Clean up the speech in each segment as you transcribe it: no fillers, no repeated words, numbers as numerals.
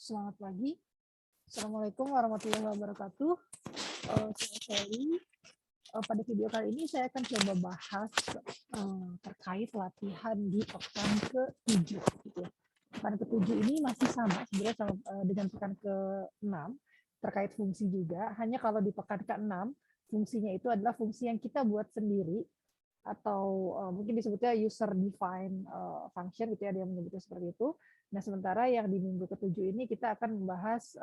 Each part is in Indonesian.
Selamat pagi. Assalamualaikum warahmatullahi wabarakatuh. Saya Sally. Pada video kali ini saya akan coba bahas terkait latihan di pekan ke-7. Gitu ya. Pekan ke-7 ini masih sama sebenarnya sama, dengan pekan ke-6 terkait fungsi juga. Hanya kalau di pekan ke-6 fungsinya itu adalah fungsi yang kita buat sendiri atau mungkin disebutnya user define function gitu ya, dia menyebutnya seperti itu. Nah, sementara yang di minggu ke-7 ini kita akan membahas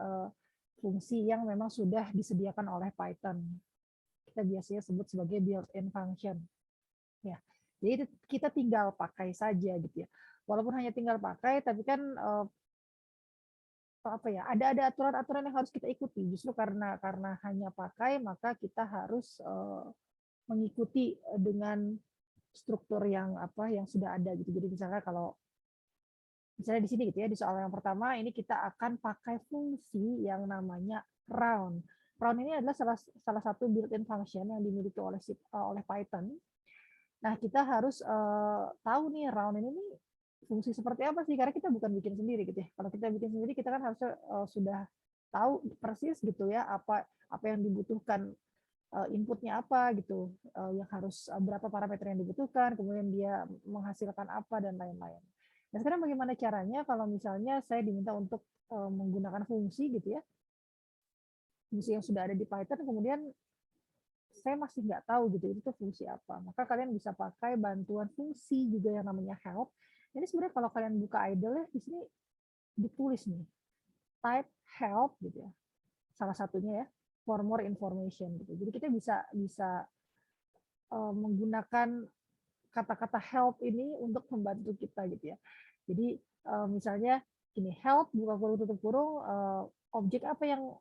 fungsi yang memang sudah disediakan oleh Python. Kita biasanya sebut sebagai built-in function. Ya. Jadi kita tinggal pakai saja gitu ya. Walaupun hanya tinggal pakai, tapi kan apa ya? Ada aturan-aturan yang harus kita ikuti. Justru karena hanya pakai, maka kita harus mengikuti dengan struktur yang sudah ada gitu. Jadi misalnya kalau misalnya di sini gitu ya, di soal yang pertama ini kita akan pakai fungsi yang namanya round. Round ini adalah salah satu built-in function yang dimiliki oleh Python. Nah, kita harus tahu nih round ini nih fungsi seperti apa sih, karena kita bukan bikin sendiri gitu ya. Kalau kita bikin sendiri kita kan harusnya sudah tahu persis gitu ya apa yang dibutuhkan, inputnya apa gitu, yang harus berapa parameter yang dibutuhkan, kemudian dia menghasilkan apa dan lain-lain. Nah, sekarang bagaimana caranya kalau misalnya saya diminta untuk menggunakan fungsi gitu ya, fungsi yang sudah ada di Python, kemudian saya masih nggak tahu gitu itu tuh fungsi apa. Maka kalian bisa pakai bantuan fungsi juga yang namanya help. Ini sebenarnya kalau kalian buka idle ya, di sini ditulis nih type help gitu ya. Salah satunya ya, for more information gitu. Jadi kita bisa menggunakan kata-kata help ini untuk membantu kita gitu ya. Jadi misalnya ini help buka kurung tutup kurung, objek apa yang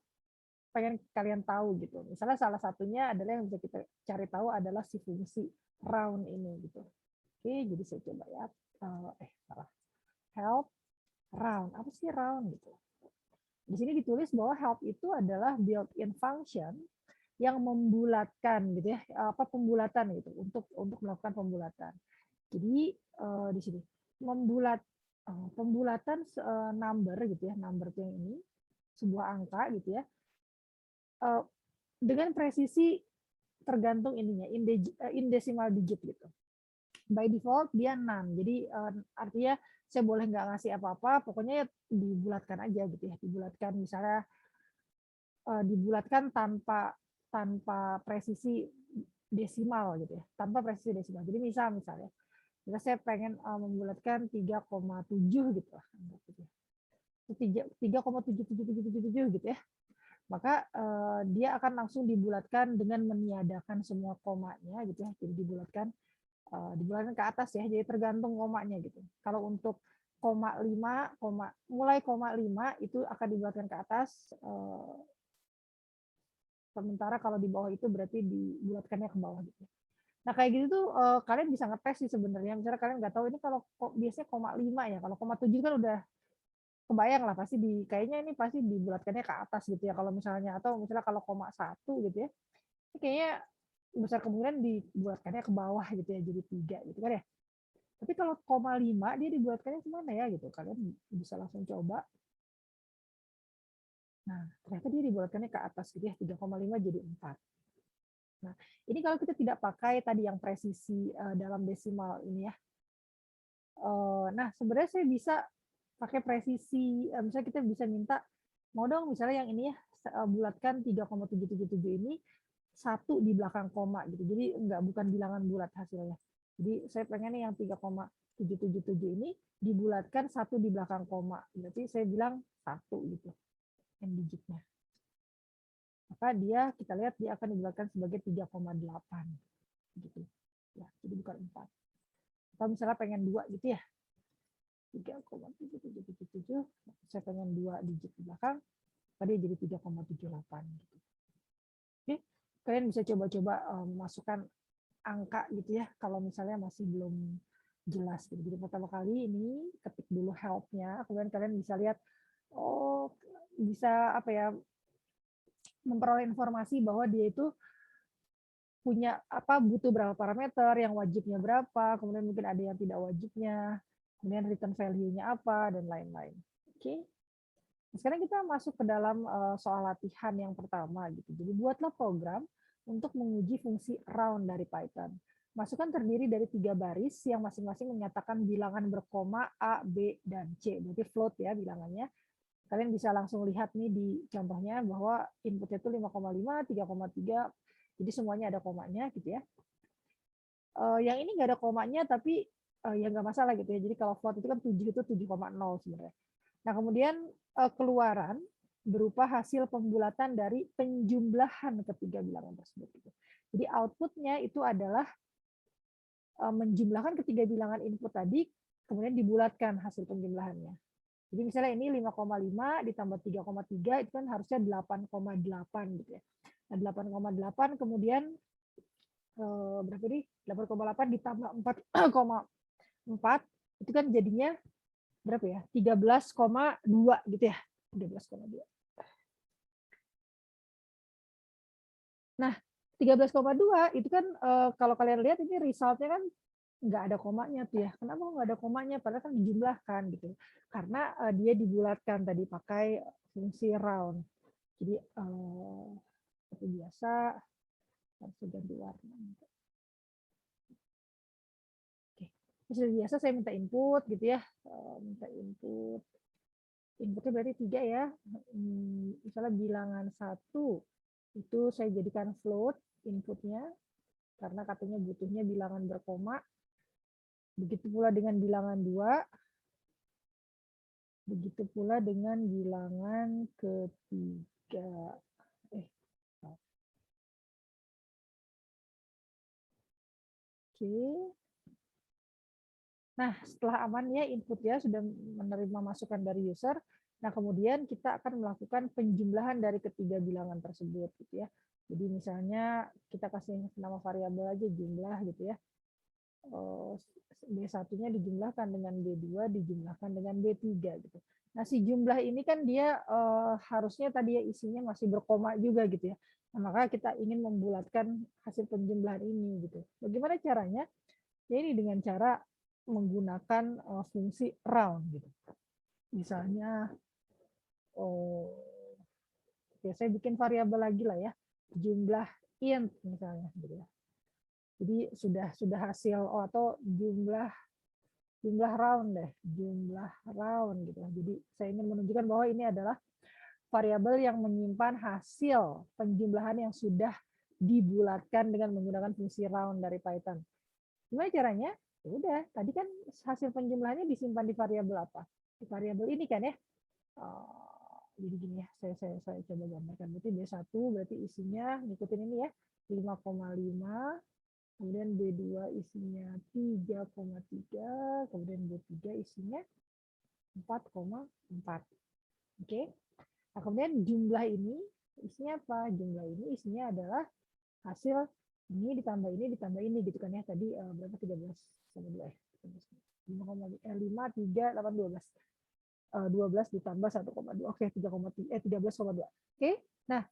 pengen kalian tahu gitu. Misalnya salah satunya adalah yang bisa kita cari tahu adalah si fungsi round ini gitu. Oke, jadi saya coba ya. Salah. Help round. Apa sih round gitu? Di sini ditulis bahwa help itu adalah built-in function yang membulatkan gitu ya, pembulatan gitu untuk melakukan pembulatan. Jadi di sini pembulatan number gitu ya, number yang ini sebuah angka gitu ya, dengan presisi tergantung ininya in decimal digit gitu. By default dia none. Jadi artinya saya boleh nggak ngasih apa-apa, pokoknya dibulatkan aja gitu ya, dibulatkan misalnya dibulatkan tanpa presisi desimal gitu ya, tanpa presisi desimal. Jadi misalnya saya pengen membulatkan 3,7 gitu lah. 3,77777 gitu ya. Maka dia akan langsung dibulatkan dengan meniadakan semua komanya gitu ya. Jadi dibulatkan ke atas ya. Jadi tergantung komanya gitu. Kalau untuk koma 5, mulai koma 5 itu akan dibulatkan ke atas. Sementara kalau di bawah itu berarti dibulatkannya ke bawah gitu. Nah, kayak gitu tuh kalian bisa ngetes sih sebenarnya. Misalnya kalian nggak tahu ini kalau biasanya koma 5 ya. Kalau koma 7 kan udah kebayang lah pasti kayaknya ini pasti dibulatkannya ke atas gitu ya. Kalau misalnya atau misalnya kalau koma 1 gitu ya. Ini kayaknya besar kemungkinan dibulatkannya ke bawah gitu ya, jadi 3 gitu kan ya. Tapi kalau koma 5 dia dibulatkannya kemana ya gitu. Kalian bisa langsung coba. Nah, ternyata dia dibulatkannya ke atas gitu ya. 3,5 jadi 4. Nah, ini kalau kita tidak pakai tadi yang presisi dalam desimal ini ya. Nah, sebenarnya saya bisa pakai presisi, misalnya kita bisa minta, mau dong misalnya yang ini ya, bulatkan 3,777 ini satu di belakang koma gitu. Jadi bukan bilangan bulat hasilnya. Jadi saya pengen yang 3,777 ini dibulatkan satu di belakang koma. Berarti saya bilang satu gitu, n digitnya. Maka kita lihat dia akan dibulatkan sebagai 3,8 gitu. Ya, jadi bukan 4. Atau misalnya pengen 2 gitu ya. 3,777, saya pengen 2 digit di belakang, tadi jadi 3,78 gitu. Oke, kalian bisa coba-coba masukkan angka gitu ya, kalau misalnya masih belum jelas gitu. Jadi pertama kali ini ketik dulu help-nya, kemudian kalian bisa lihat, oh bisa memperoleh informasi bahwa dia itu punya butuh berapa parameter, yang wajibnya berapa, kemudian mungkin ada yang tidak wajibnya, kemudian return value-nya apa dan lain-lain. Oke. Sekarang kita masuk ke dalam soal latihan yang pertama gitu. Jadi buatlah program untuk menguji fungsi round dari Python. Masukan terdiri dari 3 baris yang masing-masing menyatakan bilangan berkoma A, B, dan C. Berarti float ya bilangannya. Kalian bisa langsung lihat nih di contohnya bahwa inputnya itu 5,5, 3,3. Jadi semuanya ada komanya gitu ya. Yang ini nggak ada komanya tapi ya nggak masalah gitu ya. Jadi kalau float itu kan 7 itu 7,0 sebenarnya. Nah, kemudian keluaran berupa hasil pembulatan dari penjumlahan ketiga bilangan tersebut. Jadi outputnya itu adalah menjumlahkan ketiga bilangan input tadi, kemudian dibulatkan hasil penjumlahannya. Jadi misalnya ini 5,5 ditambah 3,3 itu kan harusnya 8,8 gitu ya. Nah, 8,8 kemudian berapa nih? 8,8 ditambah 4,4 itu kan jadinya berapa ya? 13,2 gitu ya. 13,2. Nah, 13,2 itu kan kalau kalian lihat ini resultnya kan nggak ada komanya tuh ya. Kenapa nggak ada komanya? Padahal kan dijumlahkan gitu. Karena dia dibulatkan tadi pakai fungsi round. Jadi seperti biasa harus ganti warna. Oke. Seperti biasa saya minta input gitu ya. Minta input. Inputnya berarti 3 ya. Misalnya bilangan 1 itu saya jadikan float inputnya karena katanya butuhnya bilangan berkoma. Begitu pula dengan bilangan 2, begitu pula dengan bilangan ketiga. Oke. Nah, setelah aman ya input ya sudah menerima masukan dari user. Nah, kemudian kita akan melakukan penjumlahan dari ketiga bilangan tersebut gitu ya. Jadi misalnya kita kasih nama variabel aja jumlah gitu ya. B1-nya dijumlahkan dengan B2 dijumlahkan dengan B3 gitu. Nah, si jumlah ini kan dia harusnya tadi ya isinya masih berkoma juga gitu ya. Nah, maka kita ingin membulatkan hasil penjumlahan ini gitu. Bagaimana caranya? Ya ini dengan cara menggunakan fungsi round gitu. Misalnya ya saya bikin variabel lagi lah ya. Jumlah int misalnya gitu ya. Jadi sudah hasil atau jumlah round deh, jumlah round gitu. Jadi saya ingin menunjukkan bahwa ini adalah variabel yang menyimpan hasil penjumlahan yang sudah dibulatkan dengan menggunakan fungsi round dari Python. Gimana caranya? Ya udah, tadi kan hasil penjumlahannya disimpan di variabel apa? Di variabel ini kan ya. Jadi gini ya, saya coba gambarkan. Berarti B1 berarti isinya ngikutin ini ya, 5,5. Kemudian B2 isinya 3,3, kemudian B3 isinya 4,4. Oke. Nah, kemudian jumlah ini isinya apa? Jumlah ini isinya adalah hasil ini ditambah ini gitu kan ya. Tadi berapa 13 sama 2 ya. 5, 3, 8, 12. 12 ditambah 1,2. Oke, 13,2. Oke. Nah,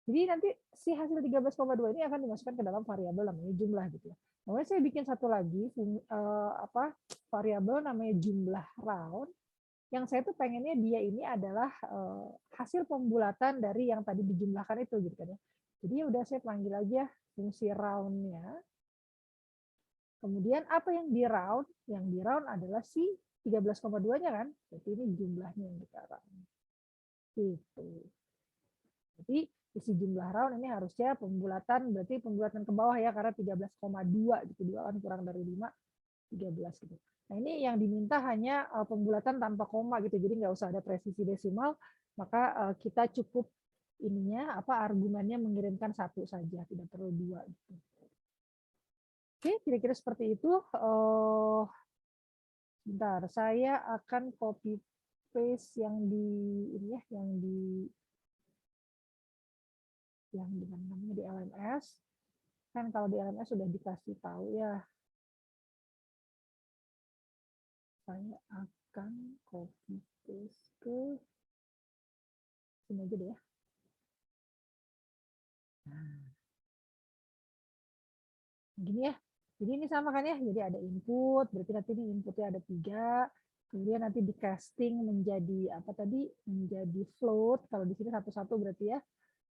jadi nanti si hasil 13,2 ini akan dimasukkan ke dalam variabel namanya jumlah gitu ya. Kemudian saya bikin satu lagi variabel namanya jumlah round yang saya tuh pengennya dia ini adalah hasil pembulatan dari yang tadi dijumlahkan itu gitu kan ya. Jadi ya udah saya panggil aja fungsi round-nya. Kemudian apa yang di round? Yang di round adalah si 13,2-nya kan. Jadi ini jumlahnya yang kita round. Gitu. Jadi isi jumlah round ini harusnya pembulatan, berarti pembulatan ke bawah ya, karena 13,2 gitu, 2 kan kurang dari 5, 13 gitu. Nah ini yang diminta hanya pembulatan tanpa koma gitu, jadi nggak usah ada presisi desimal, maka kita cukup ininya argumennya mengirimkan 1 saja, tidak perlu 2 gitu. Oke, kira-kira seperti itu. Bentar, saya akan copy paste yang di ini ya, yang dengan namanya di LMS. Kan kalau di LMS sudah dikasih tahu ya. Saya akan copy paste ke sini aja deh ya. Nah, gini ya. Jadi ini sama kan ya. Jadi ada input, berarti nanti ini inputnya ada 3. kemudian nanti di casting menjadi apa tadi, menjadi float, kalau di sini satu-satu berarti ya.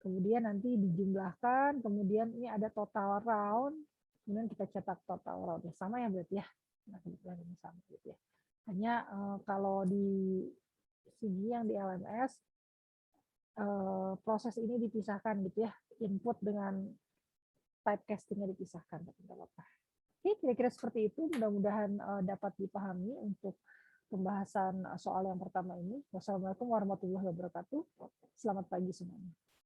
Kemudian nanti dijumlahkan, kemudian ini ada total round, kemudian kita cetak total round. Ya, sama ya berarti ya. Nah, kebetulan ini sama gitu ya. Hanya kalau di sini yang di LMS proses ini dipisahkan gitu ya, input dengan typecastingnya dipisahkan, tapi nggak apa-apa. Oke, kira-kira seperti itu. Mudah-mudahan dapat dipahami untuk pembahasan soal yang pertama ini. Wassalamualaikum warahmatullahi wabarakatuh. Selamat pagi semuanya.